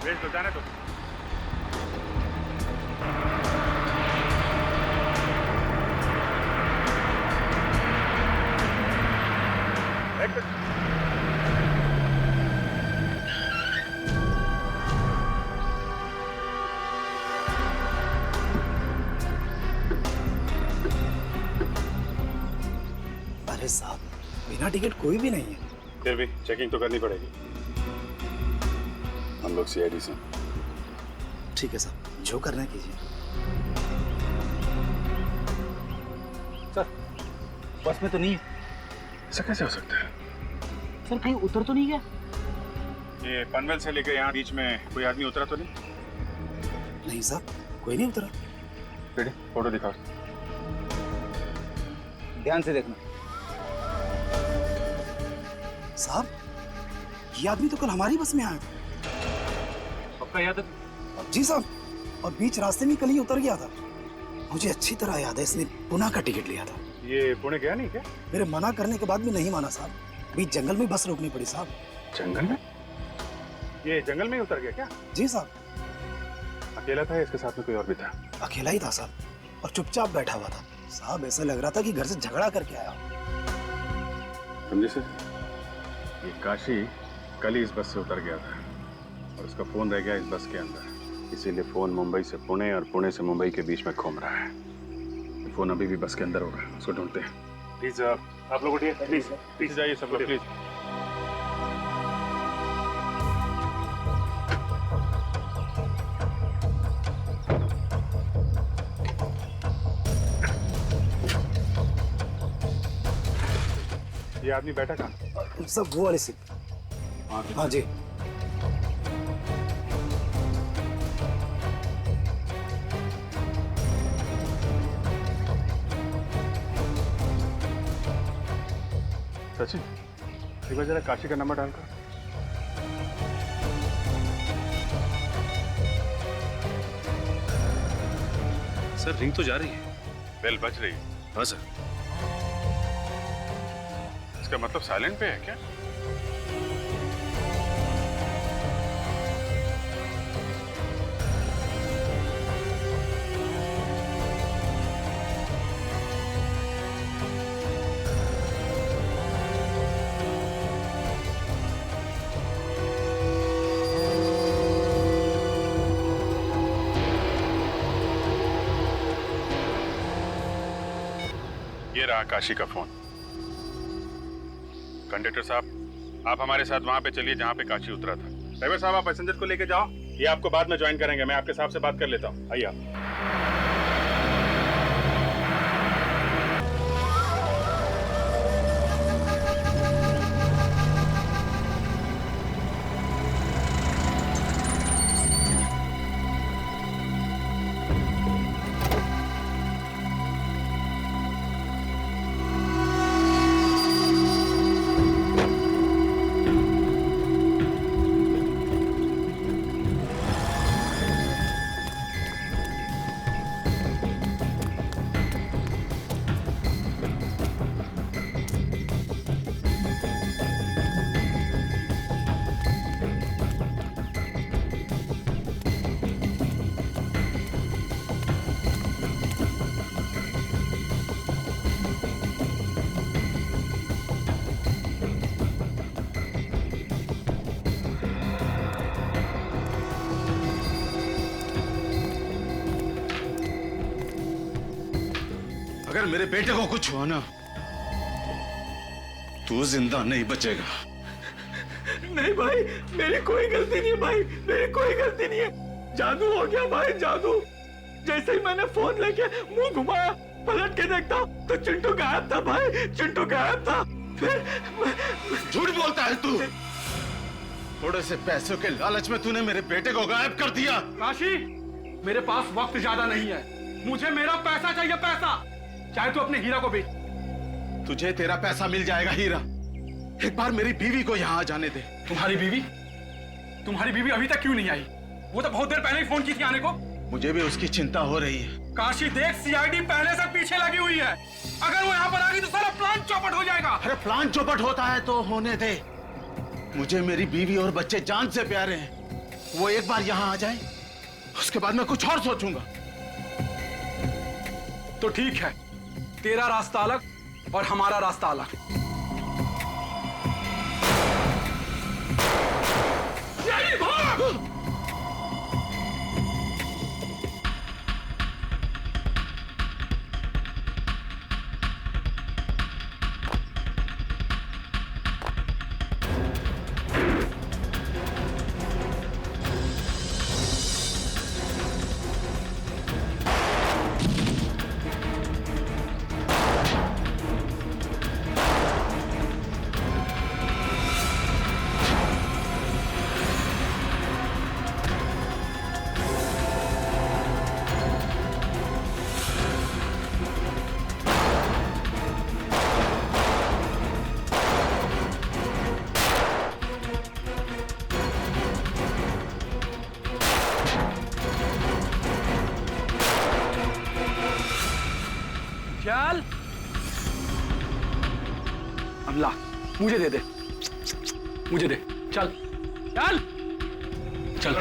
[SPEAKER 2] भेज दो, जाने दो। एक
[SPEAKER 1] बिना टिकट कोई भी नहीं है।
[SPEAKER 2] फिर भी चेकिंग तो करनी पड़ेगी। हम लोग सीआईडी से।
[SPEAKER 1] ठीक है सर, जो करना है कीजिए।
[SPEAKER 13] सर बस में तो नहीं है।
[SPEAKER 2] ऐसा कैसे हो सकता है?
[SPEAKER 13] सर कहीं उतर तो नहीं गया?
[SPEAKER 2] ये पनवेल से लेकर यहाँ बीच में कोई आदमी उतरा तो नहीं?
[SPEAKER 1] नहीं सर, कोई नहीं उतरा।
[SPEAKER 2] रेडी, फोटो दिखाओ।
[SPEAKER 13] ध्यान से देखना।
[SPEAKER 1] साहब, ये आदमी तो कल हमारी बस में आया था।
[SPEAKER 13] आपका याद है?
[SPEAKER 1] जी साहब, और बीच रास्ते में कल ही उतर गया था। मुझे अच्छी तरह याद है, इसने पुणे का टिकट लिया था।
[SPEAKER 2] ये पुणे गया नहीं क्या?
[SPEAKER 1] मेरे मना करने के बाद भी नहीं माना साहब। बीच जंगल में बस रोकनी पड़ी साहब।
[SPEAKER 2] जंगल में? ये जंगल में ही उतर गया क्या?
[SPEAKER 1] जी साहब।
[SPEAKER 2] अकेला था या इसके साथ में कोई और भी था?
[SPEAKER 1] अकेला ही था साहब, और चुपचाप बैठा हुआ था साहब। ऐसा लग रहा था कि घर से झगड़ा करके आया।
[SPEAKER 2] समझे सर, ये काशी कल ही इस बस से उतर गया था और उसका फोन रह गया इस बस के अंदर। इसीलिए फोन मुंबई से पुणे और पुणे से मुंबई के बीच में घूम रहा है। फोन अभी भी बस के अंदर होगा, उसको ढूंढते हैं। प्लीज आप लोग उठिए, प्लीज पीछे जाइए सब लोग, प्लीज। ये आदमी बैठा कहाँ?
[SPEAKER 1] सब वो वाले सीट। हाँ जी।
[SPEAKER 2] सचिन, एक बार जरा काशी का नंबर डालकर।
[SPEAKER 3] सर रिंग तो जा रही है।
[SPEAKER 2] बेल बज रही है।
[SPEAKER 3] हाँ सर।
[SPEAKER 2] इसका मतलब साइलेंट पे है क्या? ये रहा काशी का फोन। कंडक्टर साहब, आप हमारे साथ वहां पे चलिए जहां पे काशी उतरा था। ड्राइवर साहब, आप पैसेंजर को लेके जाओ, ये आपको बाद में ज्वाइन करेंगे। मैं आपके साहब से बात कर लेता हूँ, आइए आप।
[SPEAKER 17] अगर मेरे बेटे को कुछ हुआ ना, तू जिंदा नहीं बचेगा।
[SPEAKER 5] नहीं भाई, मेरी कोई गलती नहीं है भाई, मेरी कोई गलती नहीं है। जादू हो गया भाई, जादू। जैसे ही मैंने फोन लेके मुंह घुमाया, पलट के देखता तो चिंटू गायब था भाई, चिंटू गायब था। फिर
[SPEAKER 17] झूठ बोलता है तू। थोड़े से पैसों के लालच में तूने मेरे बेटे को गायब कर दिया।
[SPEAKER 10] काशी, मेरे पास वक्त ज्यादा नहीं है, मुझे मेरा पैसा चाहिए, पैसा। चाहे तू अपने हीरा को बेच।
[SPEAKER 17] तुझे तेरा पैसा मिल जाएगा हीरा। एक बार मेरी बीवी को यहाँ आ जाने दे।
[SPEAKER 10] तुम्हारी बीवी? तुम्हारी बीवी अभी तक क्यों नहीं आई? वो तो बहुत देर पहले ही फोन की थी आने को।
[SPEAKER 17] मुझे भी उसकी चिंता हो रही है।
[SPEAKER 10] काशी देख, सीआईडी पहले से पीछे लगी हुई है। अगर वो यहाँ पर आ गई तो सारा प्लान चौपट हो जाएगा।
[SPEAKER 17] अरे प्लान चौपट होता है तो होने दे। मुझे मेरी बीवी और बच्चे जान से प्यारे हैं। वो एक बार यहाँ आ जाए, उसके बाद मैं कुछ और सोचूंगा।
[SPEAKER 10] तो ठीक है, तेरा रास्ता अलग और हमारा रास्ता अलग। यही भाग!
[SPEAKER 5] मुझे दे दे, मुझे दे। चल चल चल।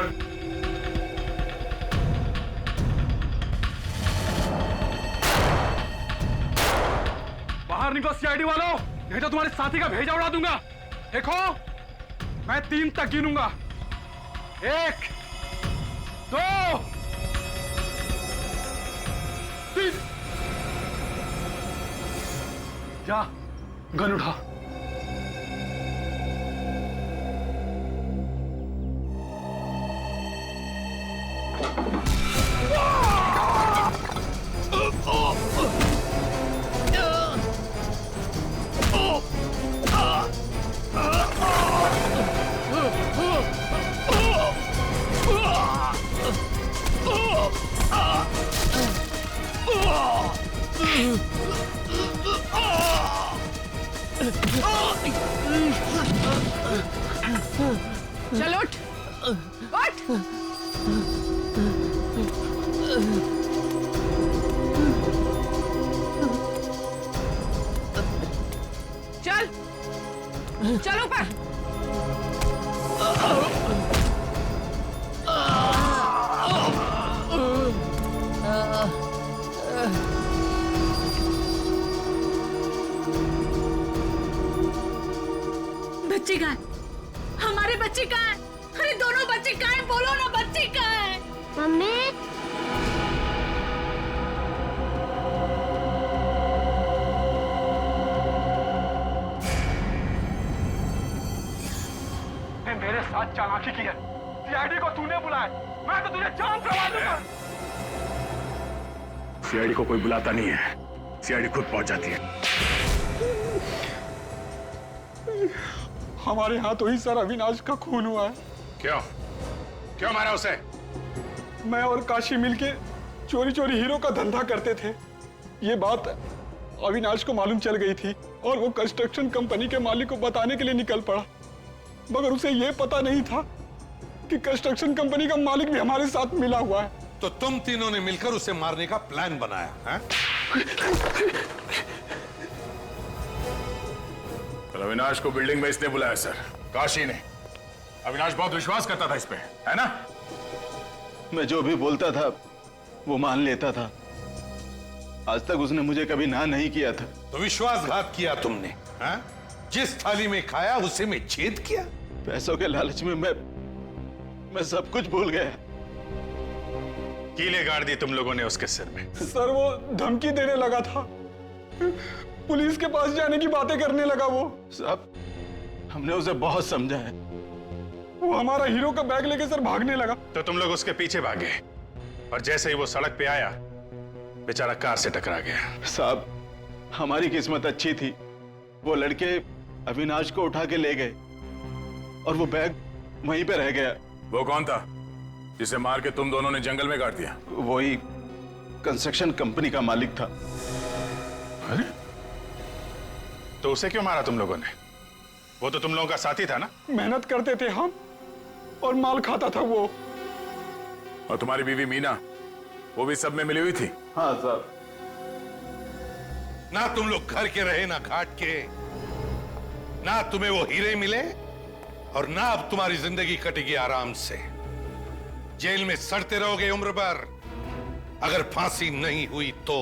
[SPEAKER 5] बाहर निकलो सीआईडी वालों, नहीं तो तुम्हारे साथी का भेजा उड़ा दूंगा। देखो मैं 3 तक गिनूंगा। 1 2 3। जा गन उठा।
[SPEAKER 9] चल उठ, उठ। चल चल ऊपर।
[SPEAKER 15] बच्चे कहाँ है? हमारे बच्चे कहाँ है? अरे दोनों बच्चे कहाँ है? बोलो ना, बच्चे कहाँ है?
[SPEAKER 8] मम्मी
[SPEAKER 5] मेरे साथ चालाकी की है। सीआईडी को तूने बुलाया, मैं तो तुझे जान से मार दूंगा।
[SPEAKER 7] सीआईडी को कोई बुलाता नहीं है, सीआईडी खुद पहुंच जाती है।
[SPEAKER 5] हमारे यहाँ तो ही सर अविनाश का खून हुआ है।
[SPEAKER 7] क्यों क्यों मारा उसे?
[SPEAKER 5] मैं और काशी मिलके चोरी चोरी हीरो का धंधा करते थे। ये बात अविनाश को मालूम चल गई थी और वो कंस्ट्रक्शन कंपनी के मालिक को बताने के लिए निकल पड़ा, मगर उसे ये पता नहीं था कि कंस्ट्रक्शन कंपनी का मालिक भी हमारे साथ मिला हुआ है।
[SPEAKER 6] तो तुम तीनों ने मिलकर उसे मारने का प्लान बनाया है?
[SPEAKER 7] अविनाश को बिल्डिंग में इसने बुलाया सर, काशी ने। अविनाश बहुत विश्वास करता था इस पे, है ना?
[SPEAKER 17] मैं जो भी बोलता था वो मान लेता था। आज तक उसने मुझे कभी ना नहीं किया था।
[SPEAKER 6] तो विश्वासघात किया तुमने, हैं? जिस थाली में खाया उसी में छेद किया।
[SPEAKER 17] पैसों के लालच में मैं सब कुछ भूल गया।
[SPEAKER 7] कीले गाड़ दी तुम लोगों ने उसके सिर में।
[SPEAKER 5] सर वो धमकी देने लगा था, पुलिस के पास जाने की बातें करने लगा। वो
[SPEAKER 17] साहब हमने उसे बहुत समझाया।
[SPEAKER 5] वो हमारा हीरो का बैग लेके सर भागने लगा।
[SPEAKER 7] तो तुम लोग उसके पीछे भागे और जैसे ही वो सड़क पे आया बेचारा कार से टकरा गया।
[SPEAKER 17] साहब हमारी किस्मत अच्छी थी, वो लड़के अविनाश को उठा के ले गए और वो बैग वहीं पे रह गया।
[SPEAKER 7] वो कौन था जिसे मार के तुम दोनों ने जंगल में गाड़ दिया?
[SPEAKER 17] वही कंस्ट्रक्शन कंपनी का मालिक था।
[SPEAKER 7] अरे तो उसे क्यों मारा तुम लोगों ने? वो तो तुम लोगों का साथी था ना?
[SPEAKER 5] मेहनत करते थे हम और माल खाता था वो।
[SPEAKER 7] और तुम्हारी बीवी मीना, वो भी सब में मिली हुई थी?
[SPEAKER 17] हाँ साहब।
[SPEAKER 6] ना तुम लोग घर के रहे ना घाट के, ना तुम्हें वो हीरे मिले और ना अब तुम्हारी जिंदगी कटेगी आराम से। जेल में सड़ते रहोगे उम्र भर, अगर फांसी नहीं हुई तो।